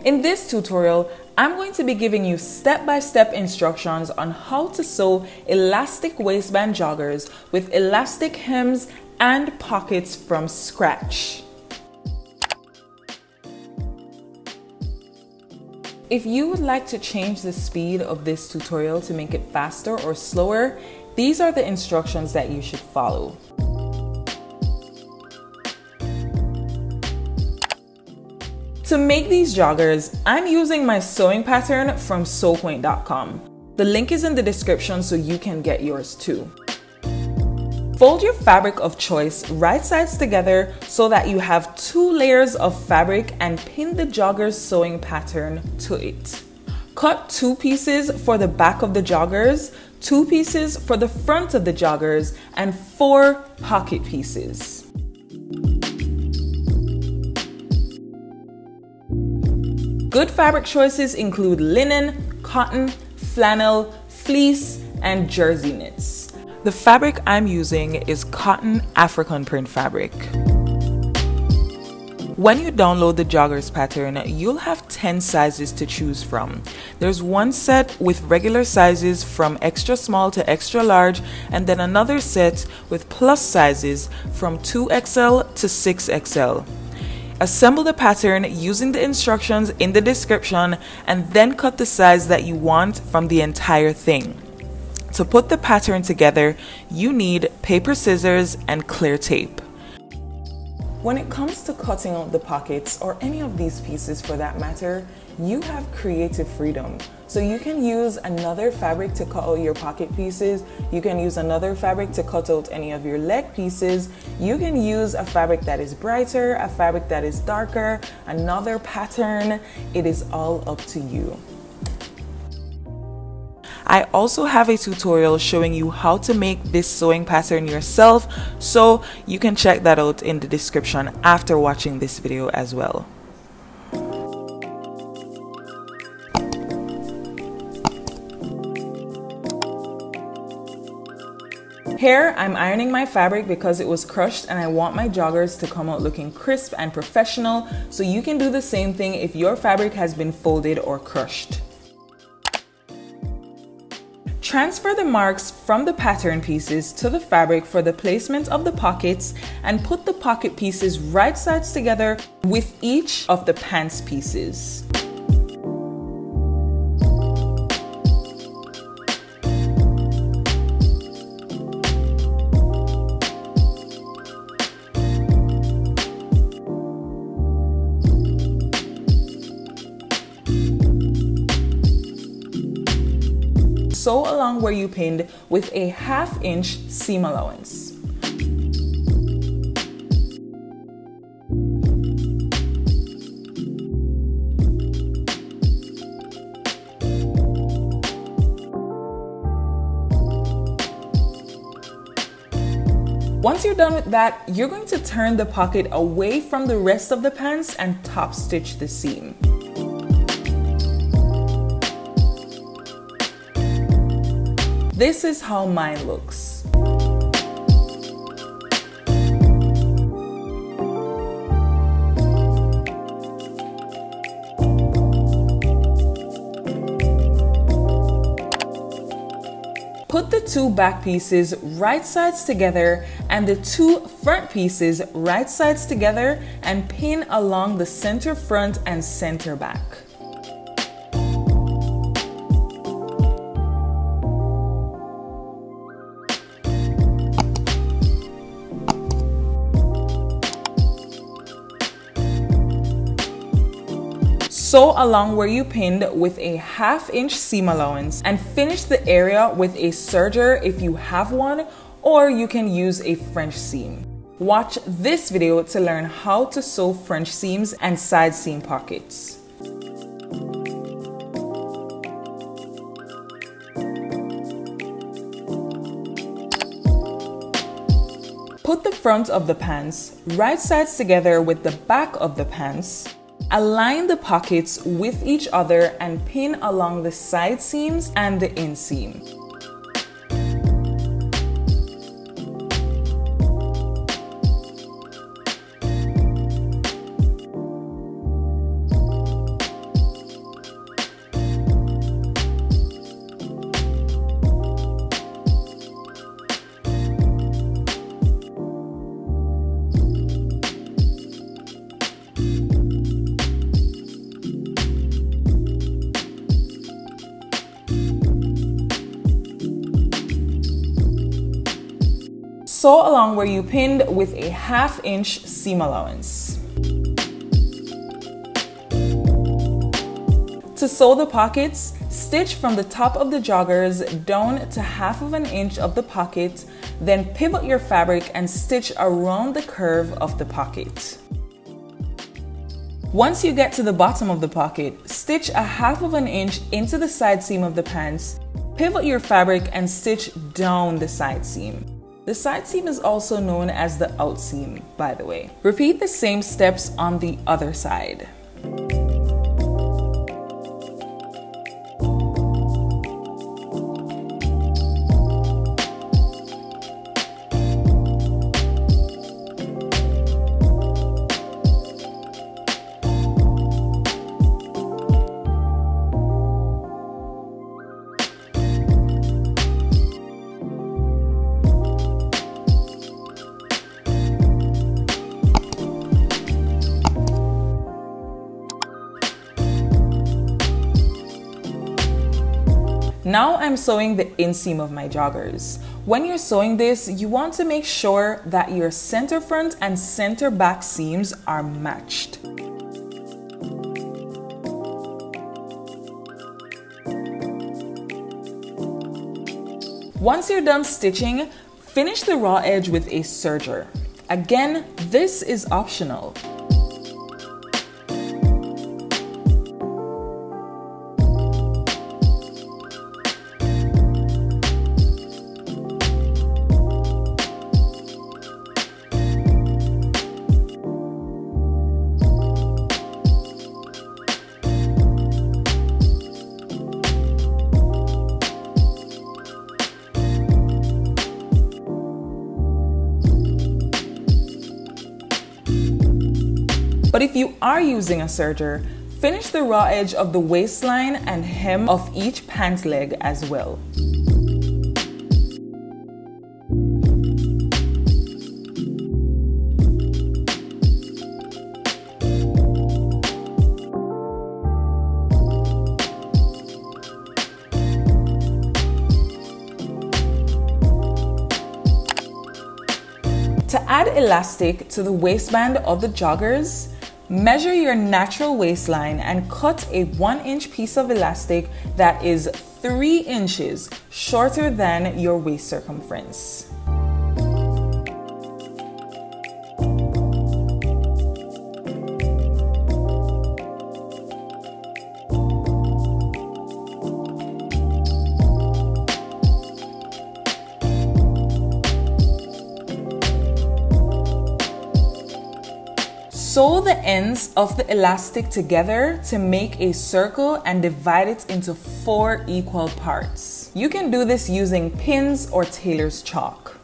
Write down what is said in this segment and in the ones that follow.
In this tutorial, I'm going to be giving you step-by-step instructions on how to sew elastic waistband joggers with elastic hems and pockets from scratch. If you would like to change the speed of this tutorial to make it faster or slower, these are the instructions that you should follow. To make these joggers, I'm using my sewing pattern from sewquaint.com. The link is in the description so you can get yours too. Fold your fabric of choice right sides together so that you have 2 layers of fabric and pin the jogger's sewing pattern to it. Cut 2 pieces for the back of the joggers, 2 pieces for the front of the joggers, and 4 pocket pieces. Good fabric choices include linen, cotton, flannel, fleece, and jersey knits. The fabric I'm using is cotton African print fabric. When you download the joggers pattern, you'll have 10 sizes to choose from. There's one set with regular sizes from extra small to extra large, and then another set with plus sizes from 2XL to 6XL. Assemble the pattern using the instructions in the description and then cut the size that you want from the entire thing. To put the pattern together, you need paper scissors and clear tape. When it comes to cutting out the pockets, or any of these pieces for that matter, you have creative freedom. So you can use another fabric to cut out your pocket pieces, you can use another fabric to cut out any of your leg pieces, you can use a fabric that is brighter, a fabric that is darker, another pattern. It is all up to you. I also have a tutorial showing you how to make this sewing pattern yourself, so you can check that out in the description after watching this video as well. Here, I'm ironing my fabric because it was crushed and I want my joggers to come out looking crisp and professional, so you can do the same thing if your fabric has been folded or crushed. Transfer the marks from the pattern pieces to the fabric for the placement of the pockets and put the pocket pieces right sides together with each of the pants pieces. Sew along where you pinned with a 1/2 inch seam allowance. Once you're done with that, you're going to turn the pocket away from the rest of the pants and top stitch the seam. This is how mine looks. Put the 2 back pieces right sides together and the 2 front pieces right sides together and pin along the center front and center back. Sew along where you pinned with a 1/2 inch seam allowance and finish the area with a serger if you have one, or you can use a French seam. Watch this video to learn how to sew French seams and side seam pockets. Put the front of the pants right sides together with the back of the pants. Align the pockets with each other and pin along the side seams and the inseam. Sew along where you pinned with a 1/2 inch seam allowance. To sew the pockets, stitch from the top of the joggers down to 1/2 inch of the pocket, then pivot your fabric and stitch around the curve of the pocket. Once you get to the bottom of the pocket, stitch a 1/2 inch into the side seam of the pants, pivot your fabric and stitch down the side seam. The side seam is also known as the outseam, by the way. Repeat the same steps on the other side. Now I'm sewing the inseam of my joggers. When you're sewing this, you want to make sure that your center front and center back seams are matched. Once you're done stitching, finish the raw edge with a serger. Again, this is optional. But if you are using a serger, finish the raw edge of the waistline and hem of each pant leg as well. To add elastic to the waistband of the joggers, measure your natural waistline and cut a 1 inch piece of elastic that is 3 inches shorter than your waist circumference. Sew the ends of the elastic together to make a circle and divide it into 4 equal parts. You can do this using pins or tailor's chalk.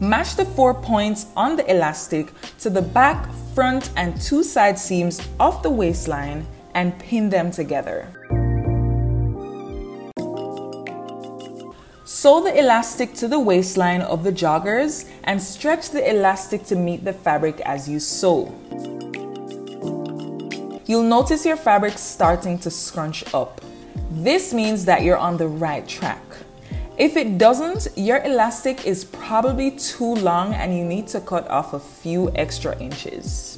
Match the 4 points on the elastic to the back, front, and 2 side seams of the waistline and pin them together. Sew the elastic to the waistline of the joggers and stretch the elastic to meet the fabric as you sew. You'll notice your fabric starting to scrunch up. This means that you're on the right track. If it doesn't, your elastic is probably too long and you need to cut off a few extra inches.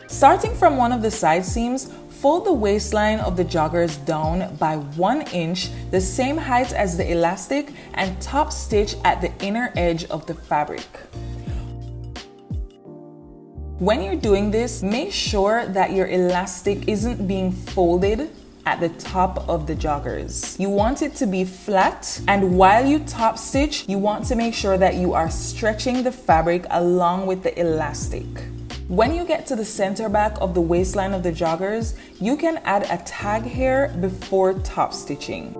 Starting from one of the side seams, fold the waistline of the joggers down by 1 inch, the same height as the elastic, and top stitch at the inner edge of the fabric. When you're doing this, make sure that your elastic isn't being folded at the top of the joggers. You want it to be flat, and while you top stitch, you want to make sure that you are stretching the fabric along with the elastic. When you get to the center back of the waistline of the joggers, you can add a tag hair before top stitching.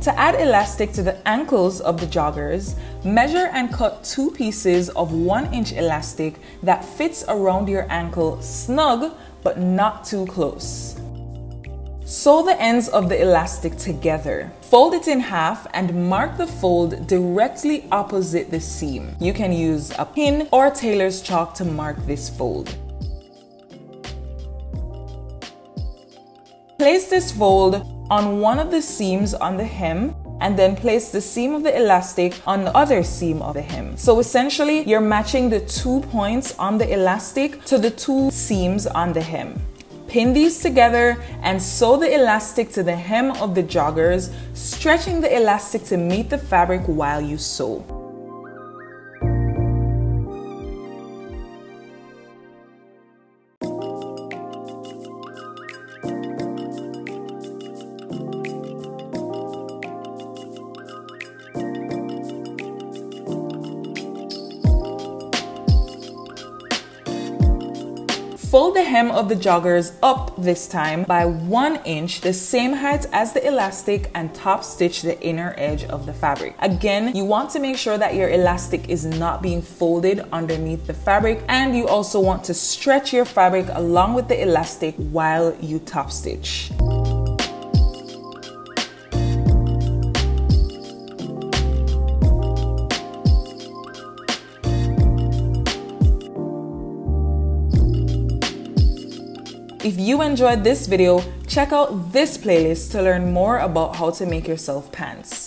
To add elastic to the ankles of the joggers, measure and cut 2 pieces of 1 inch elastic that fits around your ankle snug but not too close. Sew the ends of the elastic together. Fold it in half and mark the fold directly opposite the seam. You can use a pin or tailor's chalk to mark this fold. Place this fold on one of the seams on the hem and then place the seam of the elastic on the other seam of the hem. So essentially, you're matching the 2 points on the elastic to the 2 seams on the hem. Pin these together and sew the elastic to the hem of the joggers, stretching the elastic to meet the fabric while you sew. Fold the hem of the joggers up this time by 1 inch, the same height as the elastic, and top stitch the inner edge of the fabric. Again, you want to make sure that your elastic is not being folded underneath the fabric, and you also want to stretch your fabric along with the elastic while you top stitch. If you enjoyed this video, check out this playlist to learn more about how to make yourself pants.